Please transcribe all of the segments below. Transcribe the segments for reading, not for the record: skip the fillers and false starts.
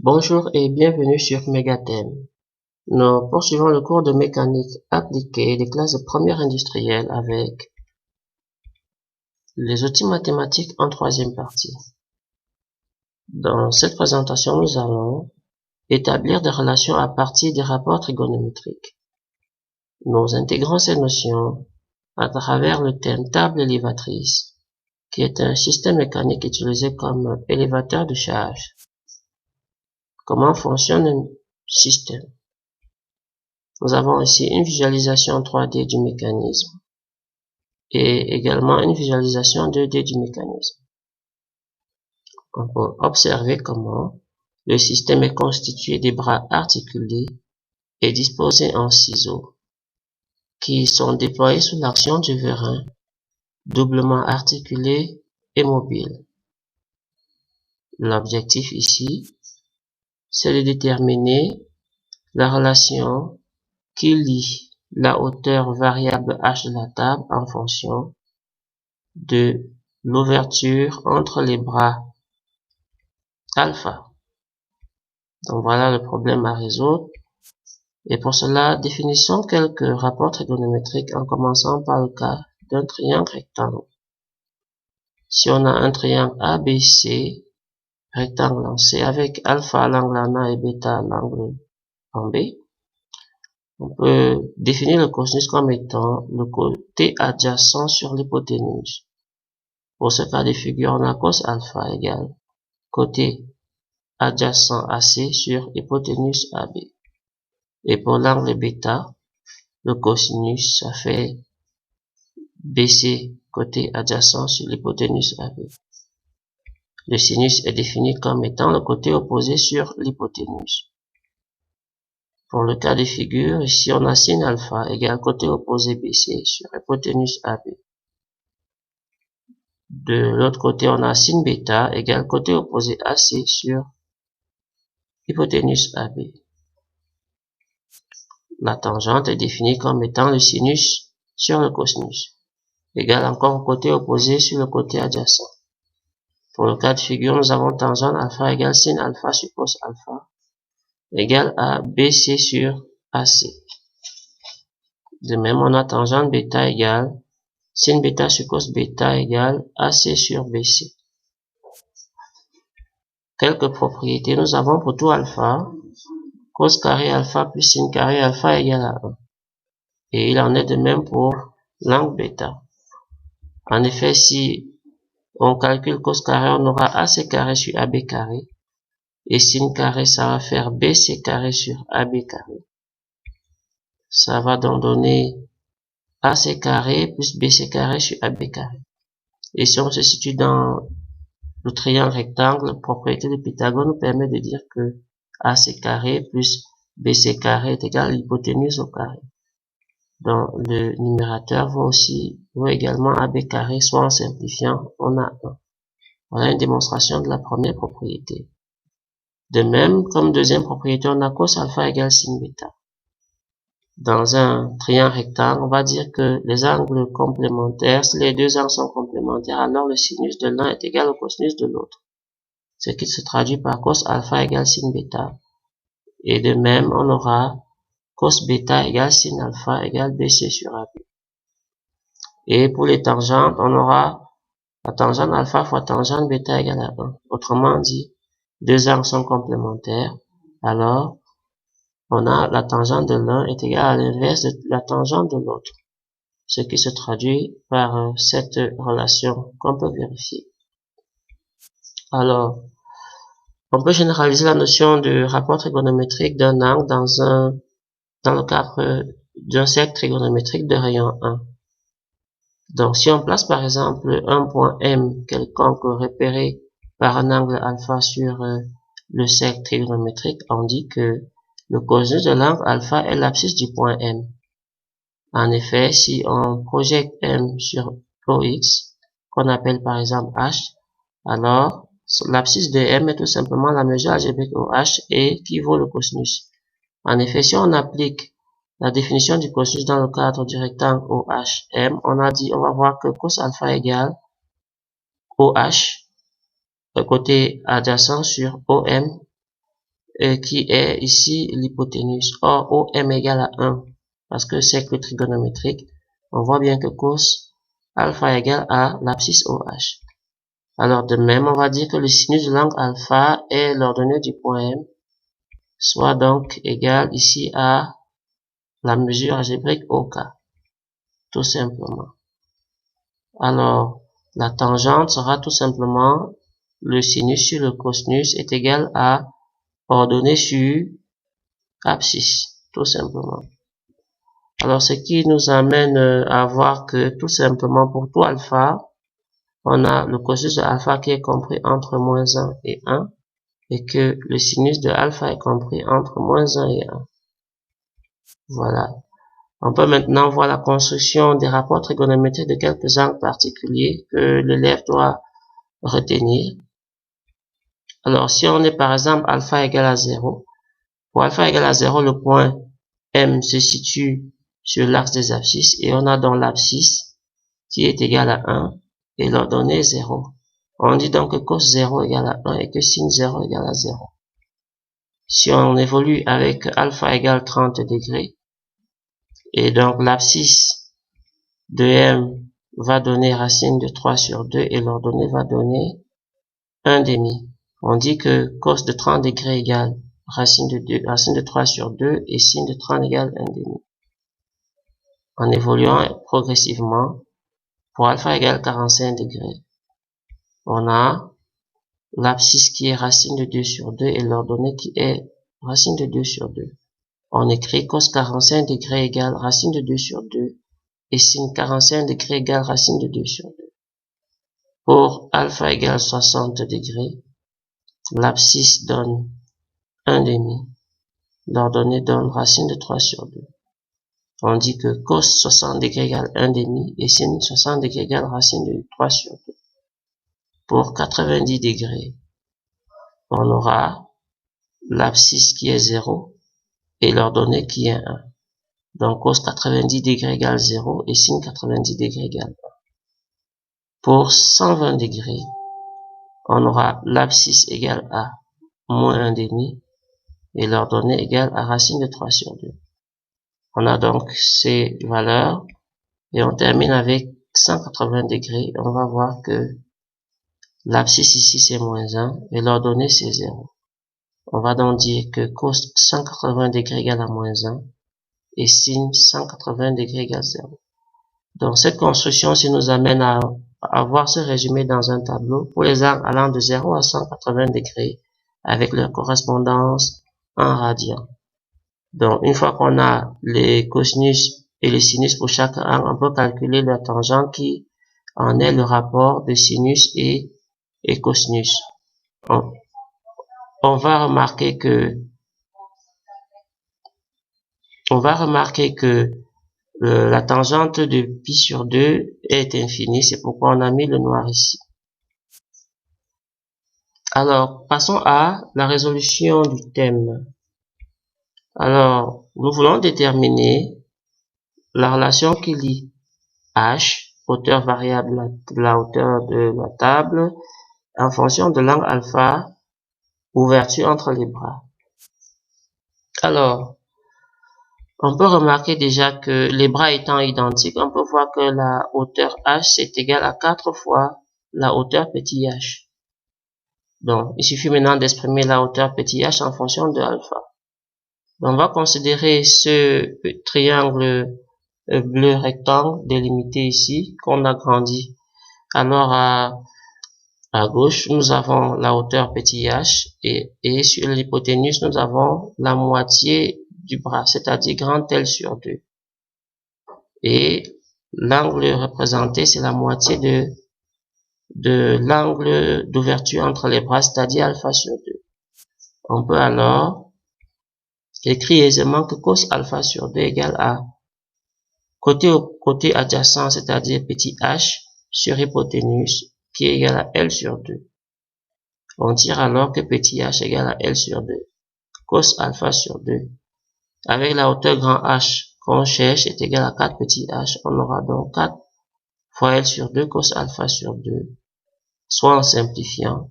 Bonjour et bienvenue sur Megathème. Nous poursuivons le cours de mécanique appliquée des classes de première industrielle avec les outils mathématiques en troisième partie. Dans cette présentation, nous allons établir des relations à partir des rapports trigonométriques. Nous intégrons ces notions à travers le terme table élévatrice, qui est un système mécanique utilisé comme élévateur de charge. Comment fonctionne un système? Nous avons ici une visualisation 3D du mécanisme et également une visualisation 2D du mécanisme. On peut observer comment le système est constitué des bras articulés et disposés en ciseaux qui sont déployés sous l'action du vérin, doublement articulé et mobile. L'objectif ici, c'est de déterminer la relation qui lie la hauteur variable h de la table en fonction de l'ouverture entre les bras alpha. Donc voilà le problème à résoudre. Et pour cela, définissons quelques rapports trigonométriques en commençant par le cas d'un triangle rectangle. Si on a un triangle ABC, rectangle en C, avec alpha à l'angle en A et bêta à l'angle en B, on peut définir le cosinus comme étant le côté adjacent sur l'hypoténuse. Pour ce cas de figure, on a cos alpha égale côté adjacent AC sur hypoténuse AB. Et pour l'angle bêta, le cosinus, ça fait BC côté adjacent sur l'hypoténuse AB. Le sinus est défini comme étant le côté opposé sur l'hypoténuse. Pour le cas de figure, ici on a sin alpha égale côté opposé BC sur hypoténuse AB. De l'autre côté, on a sin bêta égale côté opposé AC sur hypoténuse AB. La tangente est définie comme étant le sinus sur le cosinus, égale encore côté opposé sur le côté adjacent. Pour le cas de figure, nous avons tangente alpha égale sin alpha sur cos alpha, égale à BC sur AC. De même, on a tangente bêta égale sin bêta sur cos bêta égale AC sur BC. Quelques propriétés nous avons pour tout alpha. Cos carré alpha plus sin carré alpha égale à 1. Et il en est de même pour l'angle bêta. En effet, si on calcule cos carré, on aura AC carré sur AB carré. Et sin carré, ça va faire BC carré sur AB carré. Ça va donc donner AC carré plus BC carré sur AB carré. Et si on se situe dans le triangle rectangle, la propriété de Pythagore nous permet de dire que AC carré plus BC carré est égal à l'hypoténuse au carré. Donc le numérateur vaut également AB carré, soit en simplifiant, on a 1. Voilà une démonstration de la première propriété. De même, comme deuxième propriété, on a cos alpha égale sin bêta. Dans un triangle rectangle, on va dire que les angles complémentaires, si les deux angles sont complémentaires, alors le sinus de l'un est égal au cosinus de l'autre. Ce qui se traduit par cos alpha égale sin bêta. Et de même, on aura cos bêta égale sin alpha égale BC sur AB. Et pour les tangentes, on aura la tangente alpha fois tangente bêta égale à 1. Autrement dit, deux angles sont complémentaires, alors on a la tangente de l'un est égale à l'inverse de la tangente de l'autre. Ce qui se traduit par cette relation qu'on peut vérifier. Alors, on peut généraliser la notion de rapport trigonométrique d'un angle dans le cadre d'un cercle trigonométrique de rayon 1. Donc, si on place par exemple un point M quelconque repéré par un angle alpha sur le cercle trigonométrique, on dit que le cosinus de l'angle alpha est l'abscisse du point M. En effet, si on projette M sur OX, qu'on appelle par exemple H, alors l'abscisse de M est tout simplement la mesure algébrique OH et qui vaut le cosinus. En effet, si on applique la définition du cosinus dans le cadre du rectangle OHM, on va voir que cos alpha égale OH, côté adjacent sur OM qui est ici l'hypoténuse. Or, OM égale à 1, parce que cercle trigonométrique, on voit bien que cos alpha égale à l'abscisse OH. Alors, de même, on va dire que le sinus de l'angle alpha est l'ordonnée du point M, soit donc égal ici à la mesure algébrique OK, tout simplement. Alors, la tangente sera tout simplement le sinus sur le cosinus est égal à ordonnée sur abscisse, tout simplement. Alors, ce qui nous amène à voir que tout simplement pour tout alpha, on a le cosinus de alpha qui est compris entre moins 1 et 1 et que le sinus de alpha est compris entre moins 1 et 1. Voilà. On peut maintenant voir la construction des rapports trigonométriques de quelques angles particuliers que l'élève doit retenir. Alors, si on est par exemple alpha égale à 0, pour alpha égale à 0, le point M se situe sur l'axe des abscisses et on a donc l'abscisse qui est égale à 1 et l'ordonnée 0. On dit donc que cos 0 égale à 1 et que sin 0 égale à 0. Si on évolue avec alpha égale 30 degrés, et donc l'abscisse de M va donner racine de 3 sur 2 et l'ordonnée va donner 1 demi. On dit que cos de 30 degrés égale racine de 3 sur 2 et sin de 30 égale 1 demi. En évoluant progressivement, pour alpha égale 45 degrés, on a l'abscisse qui est racine de 2 sur 2 et l'ordonnée qui est racine de 2 sur 2. On écrit cos 45 degrés égale racine de 2 sur 2 et sin 45 degrés égale racine de 2 sur 2. Pour alpha égale 60 degrés, l'abscisse donne 1 demi. L'ordonnée donne racine de 3 sur 2. On dit que cos 60 degrés égale 1 demi et sin 60 degrés égale racine de 3 sur 2. Pour 90 degrés, on aura l'abscisse qui est 0 et l'ordonnée qui est 1. Donc cos 90 degrés égale 0 et sin 90 degrés égale 1. Pour 120 degrés, on aura l'abscisse égale à moins 1 demi et l'ordonnée égale à racine de 3 sur 2. On a donc ces valeurs et on termine avec 180 degrés. On va voir que l'abscisse ici c'est moins 1 et l'ordonnée c'est 0. On va donc dire que cos 180 degrés égale à moins 1 et sin 180 degrés égale 0. Donc cette construction nous amène à avoir ce résumé dans un tableau pour les angles allant de 0 à 180 degrés avec leur correspondance en radians. Donc une fois qu'on a les cosinus et les sinus pour chaque angle, on peut calculer la tangente qui en est le rapport de sinus et cosinus. On va remarquer que la tangente de pi sur 2 est infinie, c'est pourquoi on a mis le noir ici. Alors, passons à la résolution du thème. Alors, nous voulons déterminer la relation qui lie h, hauteur variable de la hauteur de la table, en fonction de l'angle alpha, ouverture entre les bras. Alors, on peut remarquer déjà que les bras étant identiques, on peut voir que la hauteur h c'est égal à 4 fois la hauteur petit h. Donc, il suffit maintenant d'exprimer la hauteur petit h en fonction de alpha. Donc, on va considérer ce triangle bleu rectangle délimité ici, qu'on agrandit. Alors, à gauche, nous avons la hauteur petit h et sur l'hypoténuse, nous avons la moitié du bras, c'est-à-dire grand L sur 2. Et l'angle représenté, c'est la moitié de l'angle d'ouverture entre les bras, c'est-à-dire alpha sur 2. On peut alors écrire aisément que cos alpha sur 2 égale à côté adjacent, c'est-à-dire petit h sur hypoténuse, qui est égal à L sur 2. On tire alors que petit h égale à L sur 2. Cos alpha sur 2. Avec la hauteur grand H qu'on cherche est égal à 4 petit h. On aura donc 4 fois L sur 2 cos alpha sur 2. Soit en simplifiant,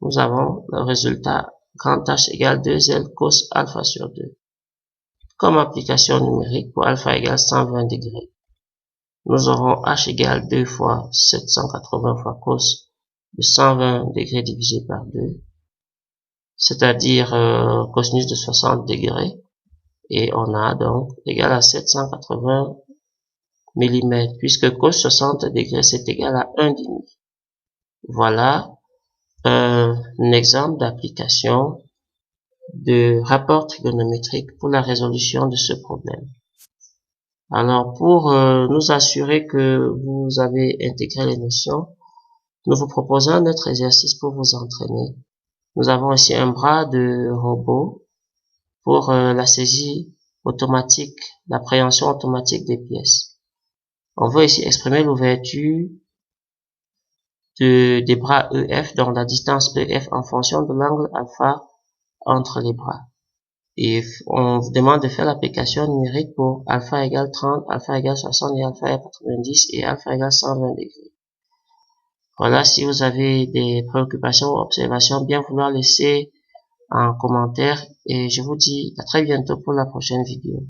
nous avons le résultat grand H égale 2L cos alpha sur 2. Comme application numérique pour alpha égale 120 degrés, nous aurons H égale 2 fois 780 fois cos de 120 degrés divisé par 2, c'est-à-dire cosinus de 60 degrés, et on a donc égal à 780 mm, puisque cos 60 degrés c'est égal à 1,5. Voilà un exemple d'application de rapport trigonométrique pour la résolution de ce problème. Alors, pour nous assurer que vous avez intégré les notions, nous vous proposons un autre exercice pour vous entraîner. Nous avons ici un bras de robot pour la saisie automatique, l'appréhension automatique des pièces. On veut ici exprimer l'ouverture des bras EF, donc la distance EF en fonction de l'angle alpha entre les bras. Et on vous demande de faire l'application numérique pour alpha égale 30, alpha égale 60 et alpha égale 90 et alpha égale 120 degrés. Voilà, si vous avez des préoccupations ou observations, bien vouloir laisser en commentaire et je vous dis à très bientôt pour la prochaine vidéo.